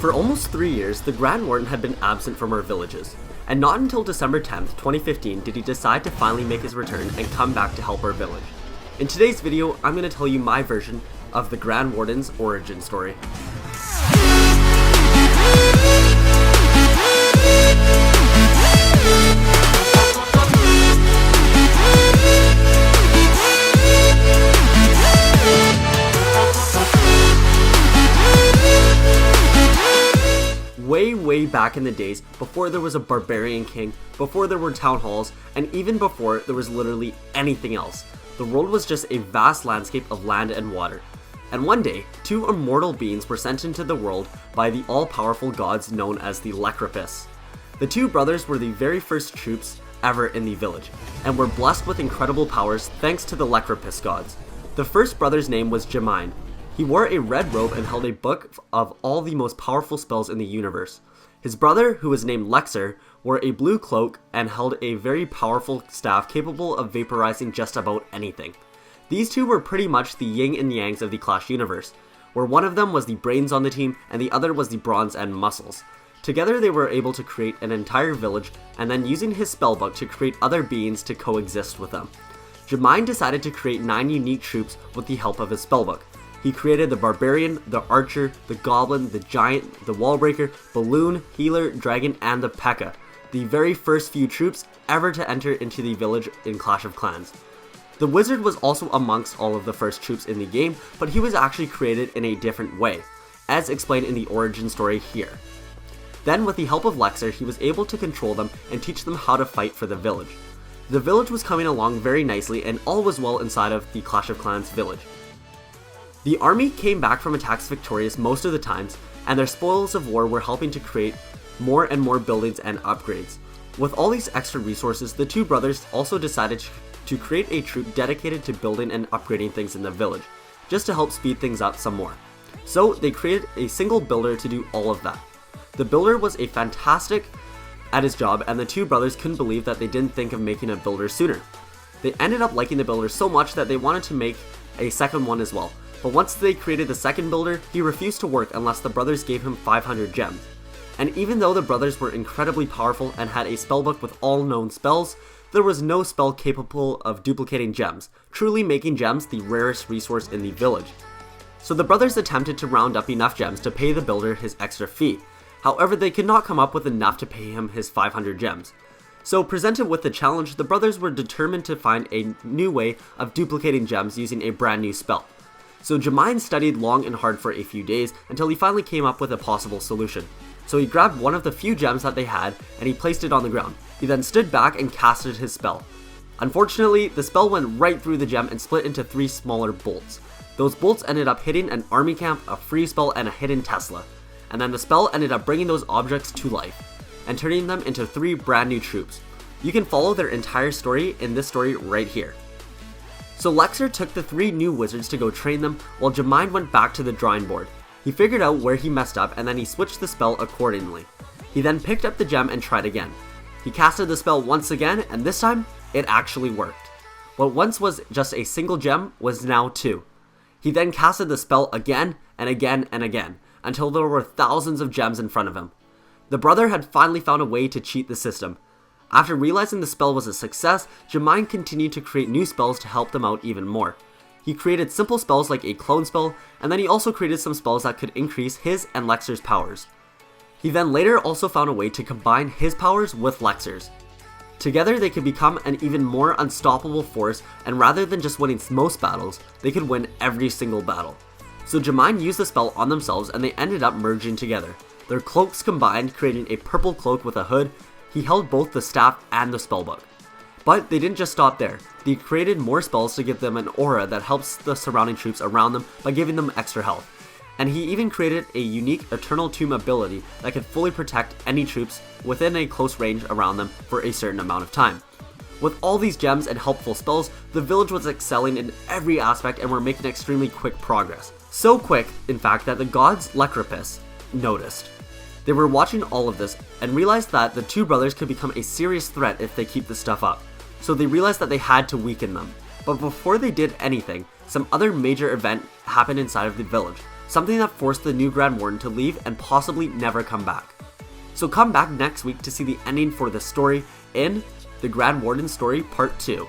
For almost 3 years, the Grand Warden had been absent from our villages, and not until December 10th, 2015 did he decide to finally make his return and come back to help our village. In today's video, I'm going to tell you my version of the Grand Warden's origin story. Way back in the days, before there was a barbarian king, before there were town halls, and even before there was literally anything else, the world was just a vast landscape of land and water. And one day, two immortal beings were sent into the world by the all-powerful gods known as the Elixir. The two brothers were the very first troops ever in the village, and were blessed with incredible powers thanks to the Elixir gods. The first brother's name was Jamine. He wore a red robe and held a book of all the most powerful spells in the universe. His brother, who was named Elixir, wore a blue cloak and held a very powerful staff capable of vaporizing just about anything. These two were pretty much the yin and yangs of the Clash universe, where one of them was the brains on the team and the other was the bronze and muscles. Together they were able to create an entire village and then using his spellbook to create other beings to coexist with them. Jamine decided to create 9 unique troops with the help of his spellbook. He created the Barbarian, the Archer, the Goblin, the Giant, the Wallbreaker, Balloon, Healer, Dragon, and the P.E.K.K.A., the very first few troops ever to enter into the village in Clash of Clans. The Wizard was also amongst all of the first troops in the game, but he was actually created in a different way, as explained in the origin story here. Then with the help of Elixir, he was able to control them and teach them how to fight for the village. The village was coming along very nicely and all was well inside of the Clash of Clans village. The army came back from attacks victorious most of the times, and their spoils of war were helping to create more and more buildings and upgrades. With all these extra resources, the two brothers also decided to create a troop dedicated to building and upgrading things in the village, just to help speed things up some more. So they created a single builder to do all of that. The builder was a fantastic at his job, and the two brothers couldn't believe that they didn't think of making a builder sooner. They ended up liking the builder so much that they wanted to make a second one as well. But once they created the second builder, he refused to work unless the brothers gave him 500 gems. And even though the brothers were incredibly powerful and had a spellbook with all known spells, there was no spell capable of duplicating gems, truly making gems the rarest resource in the village. So the brothers attempted to round up enough gems to pay the builder his extra fee. However, they could not come up with enough to pay him his 500 gems. So presented with the challenge, the brothers were determined to find a new way of duplicating gems using a brand new spell. So Jamine studied long and hard for a few days until he finally came up with a possible solution. So he grabbed one of the few gems that they had and he placed it on the ground. He then stood back and casted his spell. Unfortunately, the spell went right through the gem and split into 3 smaller bolts. Those bolts ended up hitting an army camp, a free spell, and a hidden Tesla. And then the spell ended up bringing those objects to life and turning them into 3 brand new troops. You can follow their entire story in this story right here. So Elixir took the 3 new wizards to go train them, while Jamine went back to the drawing board. He figured out where he messed up and then he switched the spell accordingly. He then picked up the gem and tried again. He casted the spell once again, and this time, it actually worked. What once was just a single gem was now 2. He then casted the spell again and again and again, until there were thousands of gems in front of him. The brother had finally found a way to cheat the system. After realizing the spell was a success, Jamine continued to create new spells to help them out even more. He created simple spells like a clone spell, and then he also created some spells that could increase his and Elixir's powers. He then later also found a way to combine his powers with Elixir's. Together they could become an even more unstoppable force, and rather than just winning most battles, they could win every single battle. So Jamine used the spell on themselves and they ended up merging together. Their cloaks combined, creating a purple cloak with a hood. He held both the staff and the spellbook. But they didn't just stop there. They created more spells to give them an aura that helps the surrounding troops around them by giving them extra health. And he even created a unique Eternal Tomb ability that could fully protect any troops within a close range around them for a certain amount of time. With all these gems and helpful spells, the village was excelling in every aspect and were making extremely quick progress. So quick, in fact, that the gods Elixir noticed. They were watching all of this and realized that the two brothers could become a serious threat if they keep this stuff up. So they realized that they had to weaken them. But before they did anything, some other major event happened inside of the village. something that forced the new Grand Warden to leave and possibly never come back. So come back next week to see the ending for this story in the Grand Warden Story Part 2.